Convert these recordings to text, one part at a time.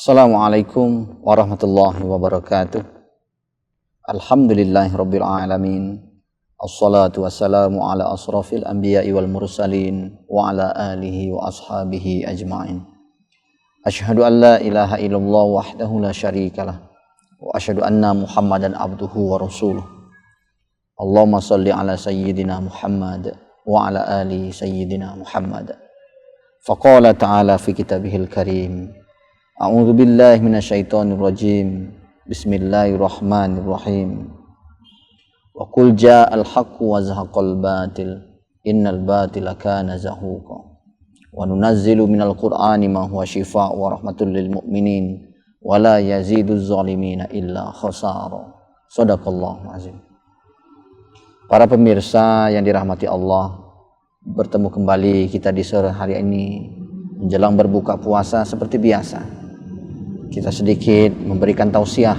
Assalamualaikum warahmatullahi wabarakatuh. Alhamdulillahirabbil alamin. Assalatu wassalamu ala asrafil anbiya'i wal mursalin wa ala alihi wa ashabihi ajma'in. Asyhadu an la ilaha illallah wahdahu la syarikalah wa asyhadu anna Muhammadan abduhu wa rasuluh. Allahumma shalli ala sayyidina Muhammad wa ala ali sayyidina Muhammad. Faqala ta'ala fi kitabihil karim. A'udzu billahi minasyaitonir rajim. Bismillahirrahmanirrahim. Wa qul ja'al haqqu wa zahaqal batil innal batila kana zahuqa. Wa nunazzilu minal qur'ani ma huwa shifaa'un wa rahmatul lil mu'minin wa la yaziduz zalimina illa khasara. Shadaqallahul azim. Para pemirsa yang dirahmati Allah, bertemu kembali kita di sore hari ini menjelang berbuka puasa seperti biasa. Kita sedikit memberikan tausiah.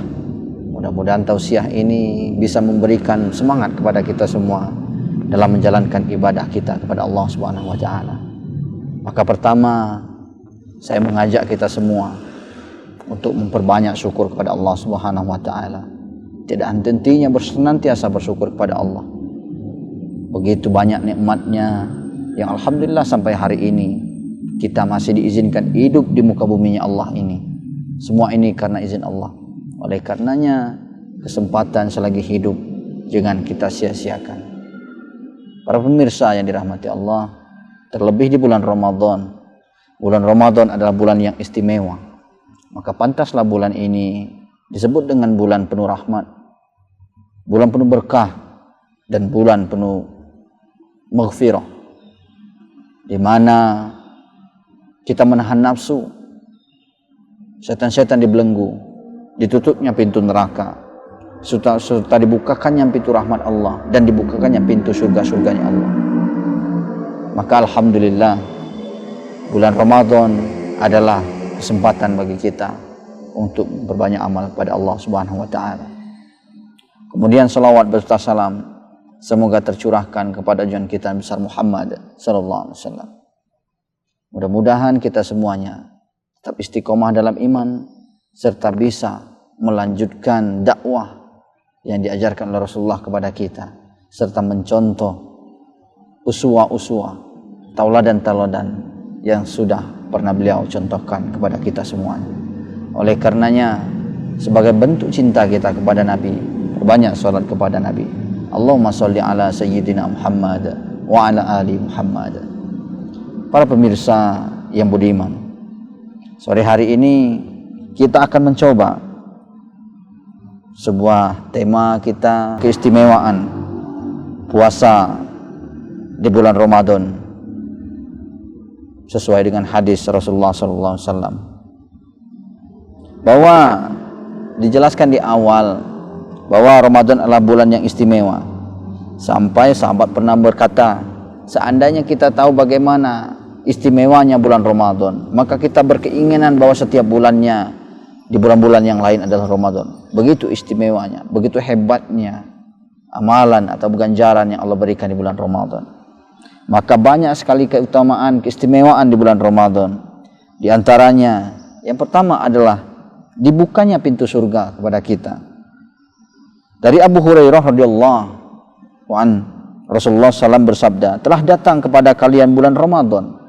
Mudah-mudahan tausiah ini bisa memberikan semangat kepada kita semua dalam menjalankan ibadah kita kepada Allah Subhanahu wa taala. Maka pertama, saya mengajak kita semua untuk memperbanyak syukur kepada Allah Subhanahu wa taala. Tidak henti-hentinya senantiasa bersyukur kepada Allah. Begitu banyak nikmatnya yang alhamdulillah sampai hari ini kita masih diizinkan hidup di muka buminya Allah ini. Semua ini karena izin Allah. Oleh karenanya kesempatan selagi hidup jangan kita sia-siakan. Para pemirsa yang dirahmati Allah, terlebih di bulan Ramadan. Bulan Ramadan adalah bulan yang istimewa. Maka pantaslah bulan ini disebut dengan bulan penuh rahmat, bulan penuh berkah, dan bulan penuh maghfirah, di mana kita menahan nafsu, setan-setan dibelenggu, ditutupnya pintu neraka, serta dibukakannya pintu rahmat Allah dan dibukakannya pintu surga-surganya Allah. Maka alhamdulillah bulan Ramadan adalah kesempatan bagi kita untuk berbanyak amal kepada Allah Subhanahu wa taala. Kemudian salawat berserta salam semoga tercurahkan kepada junjungan kita besar Muhammad sallallahu alaihi wasallam. Mudah-mudahan kita semuanya tetap istiqomah dalam iman serta bisa melanjutkan dakwah yang diajarkan oleh Rasulullah kepada kita serta mencontoh uswah-uswah, tauladan-tauladan yang sudah pernah beliau contohkan kepada kita semuanya. Oleh karenanya sebagai bentuk cinta kita kepada Nabi, perbanyak salat kepada Nabi. Allahumma sholli ala sayyidina Muhammad wa ala ali Muhammad. Para pemirsa yang budiman, sore hari ini kita akan mencoba sebuah tema kita, keistimewaan puasa di bulan Ramadan sesuai dengan hadis Rasulullah SAW, bahwa dijelaskan di awal bahwa Ramadan adalah bulan yang istimewa. Sampai sahabat pernah berkata, seandainya kita tahu bagaimana istimewanya bulan Ramadan, maka kita berkeinginan bahwa setiap bulannya di bulan-bulan yang lain adalah Ramadan. Begitu istimewanya, begitu hebatnya amalan atau ganjaran yang Allah berikan di bulan Ramadan. Maka banyak sekali keutamaan, keistimewaan di bulan Ramadan. Di antaranya yang pertama adalah dibukanya pintu surga kepada kita. Dari Abu Hurairah radhiyallahu anhu, Rasulullah SAW bersabda, telah datang kepada kalian bulan Ramadan,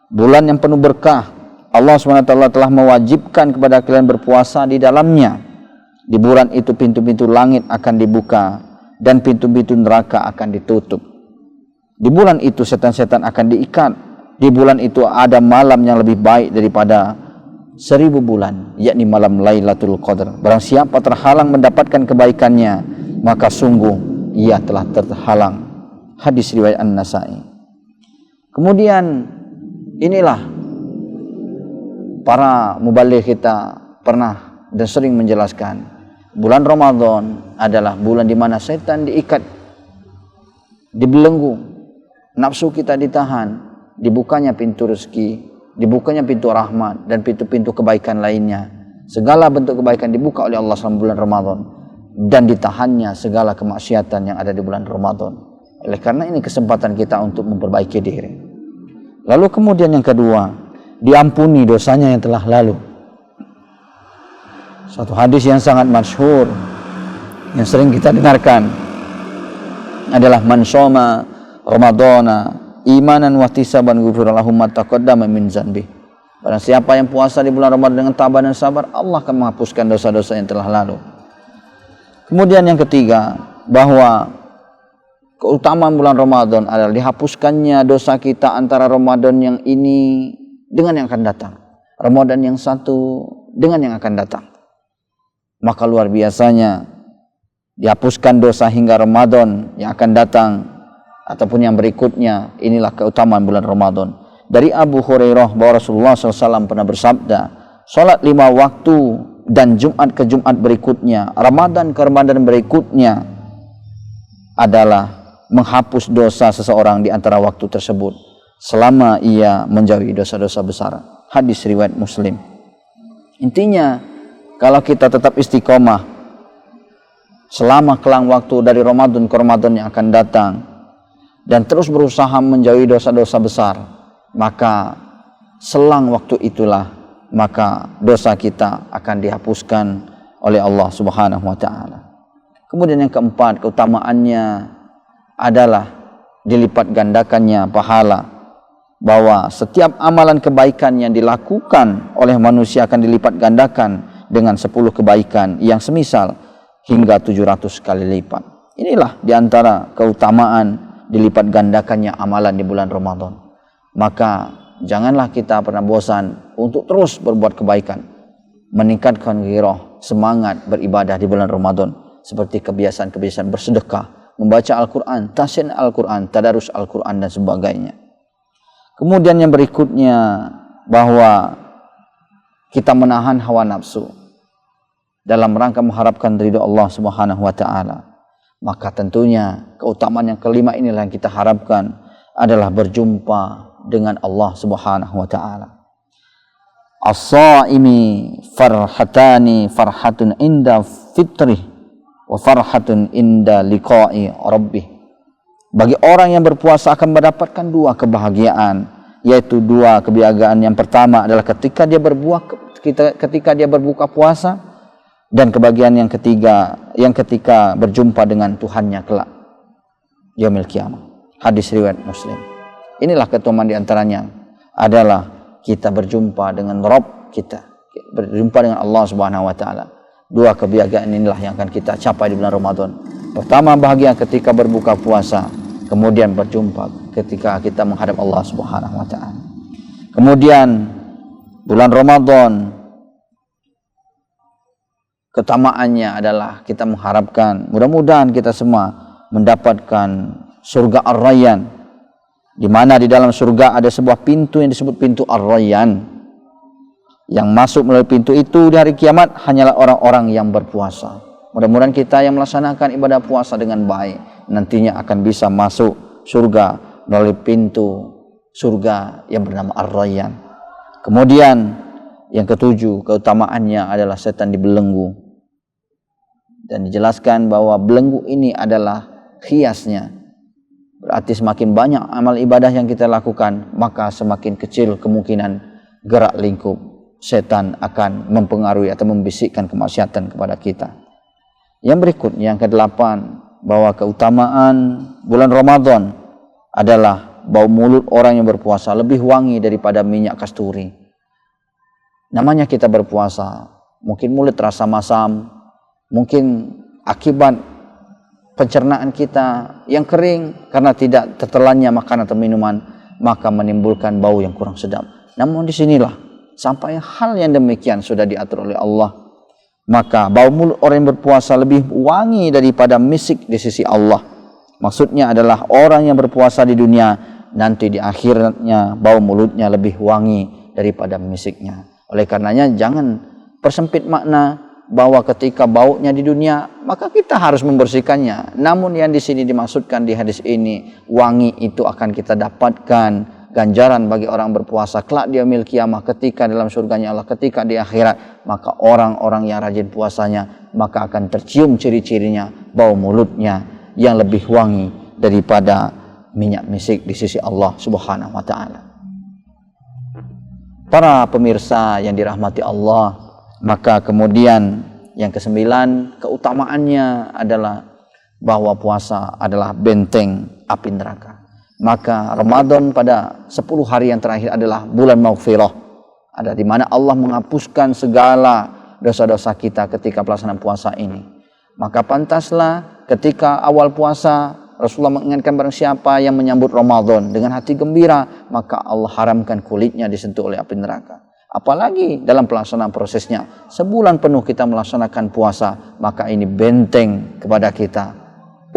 bulan yang penuh berkah. Allah SWT telah mewajibkan kepada kalian berpuasa di dalamnya. Di bulan itu pintu-pintu langit akan dibuka dan pintu-pintu neraka akan ditutup. Di bulan itu setan-setan akan diikat. Di bulan itu ada malam yang lebih baik daripada 1000 bulan, yakni malam Lailatul Qadar. Barang siapa terhalang mendapatkan kebaikannya, maka sungguh ia telah terhalang. Hadis riwayat An-Nasa'i. Kemudian inilah para mubaligh kita pernah dan sering menjelaskan, bulan Ramadan adalah bulan di mana setan diikat, dibelenggu, nafsu kita ditahan, dibukanya pintu rezeki, dibukanya pintu rahmat dan pintu-pintu kebaikan lainnya. Segala bentuk kebaikan dibuka oleh Allah selama bulan Ramadan dan ditahannya segala kemaksiatan yang ada di bulan Ramadan. Oleh karena ini kesempatan kita untuk memperbaiki diri. Lalu kemudian yang kedua, diampuni dosanya yang telah lalu. Satu hadis yang sangat masyhur yang sering kita dengarkan adalah man shoma ramadhana imanan wa ihtisaban ghufira lahu ma taqaddama min dzanbi. Barang siapa yang puasa di bulan Ramadan dengan tabah dan sabar, Allah akan menghapuskan dosa-dosa yang telah lalu. Kemudian yang ketiga, bahwa keutamaan bulan Ramadan adalah dihapuskannya dosa kita antara Ramadan yang ini dengan yang akan datang, Ramadan yang satu dengan yang akan datang. Maka luar biasanya dihapuskan dosa hingga Ramadan yang akan datang ataupun yang berikutnya. Inilah keutamaan bulan Ramadan. Dari Abu Hurairah bahwa Rasulullah SAW pernah bersabda, salat 5 waktu dan Jumat ke Jumat berikutnya, Ramadan ke Ramadan berikutnya adalah menghapus dosa seseorang di antara waktu tersebut selama ia menjauhi dosa-dosa besar. Hadis riwayat Muslim. Intinya, kalau kita tetap istiqomah selama kelang waktu dari Ramadan ke Ramadan yang akan datang dan terus berusaha menjauhi dosa-dosa besar, maka selang waktu itulah maka dosa kita akan dihapuskan oleh Allah Subhanahu wa taala. Kemudian yang keempat, keutamaannya adalah dilipat gandakannya pahala, bahwa setiap amalan kebaikan yang dilakukan oleh manusia akan dilipat gandakan dengan 10 kebaikan yang semisal hingga 700 kali lipat. Inilah diantara keutamaan dilipat gandakannya amalan di bulan Ramadan. Maka janganlah kita pernah bosan untuk terus berbuat kebaikan, meningkatkan gairah, semangat beribadah di bulan Ramadan, seperti kebiasaan-kebiasaan bersedekah, membaca Al-Quran, tahsin Al-Quran, tadarus Al-Quran dan sebagainya. Kemudian yang berikutnya, bahwa kita menahan hawa nafsu dalam rangka mengharapkan ridha Allah Subhanahu wa taala. Maka tentunya keutamaan yang kelima inilah yang kita harapkan adalah berjumpa dengan Allah Subhanahu wa taala. As-shaimi farhatani, farhatun inda fitrih wa farhatun inda liqa'i rabbih. Bagi orang yang berpuasa akan mendapatkan 2 kebahagiaan, yaitu 2 kebahagiaan. Yang pertama adalah ketika dia berbuka puasa, dan kebahagiaan yang ketiga yang ketika berjumpa dengan Tuhannya kelak yaumil qiyamah. Hadis riwayat Muslim. Inilah keutamaan diantaranya adalah kita berjumpa dengan Rabb kita, berjumpa dengan Allah Subhanahu wa taala. 2 kebahagiaan inilah yang akan kita capai di bulan Ramadan. Pertama, bahagia ketika berbuka puasa, kemudian berjumpa ketika kita menghadap Allah Subhanahu wa taala. Kemudian bulan Ramadan keutamaannya adalah kita mengharapkan, mudah-mudahan kita semua mendapatkan surga Ar-Rayyan, di mana di dalam surga ada sebuah pintu yang disebut pintu Ar-Rayyan. Yang masuk melalui pintu itu di hari kiamat hanyalah orang-orang yang berpuasa. Mudah-mudahan kita yang melaksanakan ibadah puasa dengan baik nantinya akan bisa masuk surga melalui pintu surga yang bernama Ar-Rayyan. Kemudian yang ketujuh, keutamaannya adalah setan dibelenggu. Dan dijelaskan bahwa belenggu ini adalah hiasnya. Berarti semakin banyak amal ibadah yang kita lakukan, maka semakin kecil kemungkinan gerak lingkup setan akan mempengaruhi atau membisikkan kemaksiatan kepada kita. Yang berikutnya, yang ke-8, bahwa keutamaan bulan Ramadan adalah bau mulut orang yang berpuasa lebih wangi daripada minyak kasturi. Namanya kita berpuasa, mungkin mulut terasa masam, mungkin akibat pencernaan kita yang kering karena tidak tertelannya makan atau minuman, maka menimbulkan bau yang kurang sedap. Namun disinilah sampai hal yang demikian sudah diatur oleh Allah, maka bau mulut orang yang berpuasa lebih wangi daripada misik di sisi Allah. Maksudnya adalah orang yang berpuasa di dunia, nanti di akhirnya bau mulutnya lebih wangi daripada misiknya. Oleh karenanya jangan persempit makna bahwa ketika baunya di dunia maka kita harus membersihkannya. Namun yang di sini dimaksudkan di hadis ini, wangi itu akan kita dapatkan ganjaran bagi orang berpuasa kelak di yaumil qiyamah, ketika dalam surganya Allah, ketika di akhirat. Maka orang-orang yang rajin puasanya maka akan tercium ciri-cirinya, bau mulutnya yang lebih wangi daripada minyak misik di sisi Allah Subhanahu wa taala. Para pemirsa yang dirahmati Allah, Maka kemudian yang kesembilan, keutamaannya adalah bahwa puasa adalah benteng api neraka. Maka Ramadan pada 10 hari yang terakhir adalah bulan maghfirah, ada di mana Allah menghapuskan segala dosa-dosa kita ketika pelaksanaan puasa ini. Maka pantaslah ketika awal puasa Rasulullah mengingatkan barang siapa yang menyambut Ramadan dengan hati gembira, maka Allah haramkan kulitnya disentuh oleh api neraka. Apalagi dalam pelaksanaan prosesnya, sebulan penuh kita melaksanakan puasa, maka ini benteng kepada kita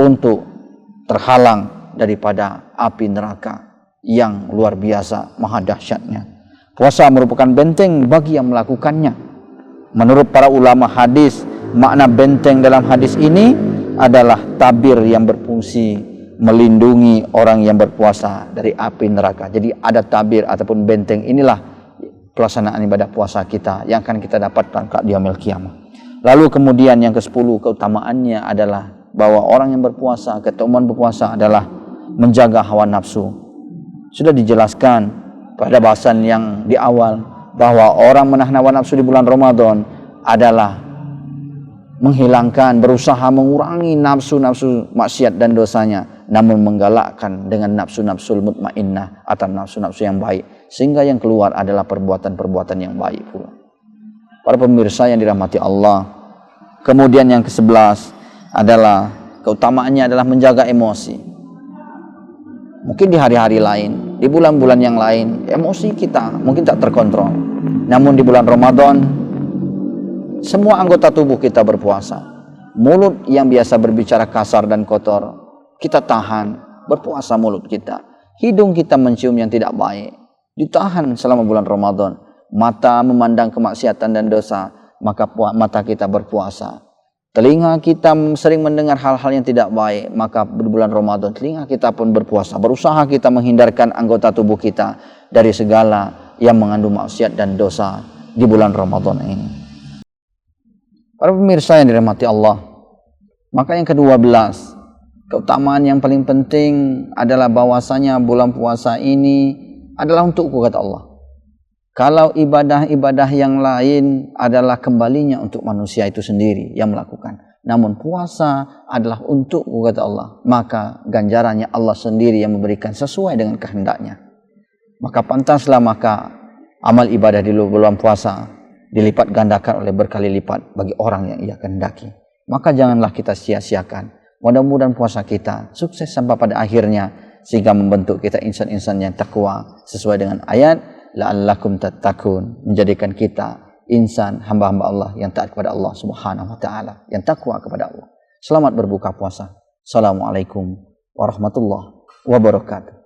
untuk terhalang daripada api neraka yang luar biasa, maha dahsyatnya. Puasa merupakan benteng bagi yang melakukannya. Menurut para ulama hadis, makna benteng dalam hadis ini adalah tabir yang berfungsi melindungi orang yang berpuasa dari api neraka. Jadi ada tabir ataupun benteng, inilah pelaksanaan ibadah puasa kita yang akan kita dapatkan di yaumil qiyamah. Lalu kemudian yang ke-10, keutamaannya adalah bahwa orang yang berpuasa, keutamaan berpuasa adalah menjaga hawa nafsu. Sudah dijelaskan pada bahasan yang di awal bahwa orang menahan hawa nafsu di bulan Ramadan adalah menghilangkan, berusaha mengurangi nafsu-nafsu maksiat dan dosanya, namun menggalakkan dengan nafsu-nafsul mutmainnah atau nafsu-nafsu yang baik, sehingga yang keluar adalah perbuatan-perbuatan yang baik pula. Para pemirsa yang dirahmati Allah, kemudian yang ke-11 adalah keutamaannya adalah menjaga emosi. Mungkin di hari-hari lain, di bulan-bulan yang lain, emosi kita mungkin tak terkontrol, namun di bulan Ramadan semua anggota tubuh kita berpuasa. Mulut yang biasa berbicara kasar dan kotor, kita tahan, berpuasa mulut kita. Hidung kita mencium yang tidak baik, ditahan selama bulan Ramadan. Mata memandang kemaksiatan dan dosa, maka mata kita berpuasa. Telinga kita sering mendengar hal-hal yang tidak baik, maka di bulan Ramadan telinga kita pun berpuasa. Berusaha kita menghindarkan anggota tubuh kita dari segala yang mengandung maksiat dan dosa di bulan Ramadan ini. Para pemirsa yang dirahmati Allah, maka yang ke-12, keutamaan yang paling penting adalah bahwasanya bulan puasa ini adalah untukku, kata Allah. Kalau ibadah-ibadah yang lain adalah kembalinya untuk manusia itu sendiri yang melakukan, namun puasa adalah untukku, kata Allah, maka ganjarannya Allah sendiri yang memberikan sesuai dengan kehendaknya. Maka pantaslah maka amal ibadah di bulan puasa dilipat gandakan oleh berkali lipat bagi orang yang ia kehendaki. Maka janganlah kita sia-siakan. Mudah-mudahan puasa kita sukses sampai pada akhirnya, sehingga membentuk kita insan-insan yang takwa sesuai dengan ayat la'allakum tattaqun, menjadikan kita insan hamba-hamba Allah yang taat kepada Allah Subhanahu wa taala, yang takwa kepada Allah. Selamat berbuka puasa. Assalamualaikum warahmatullahi wabarakatuh.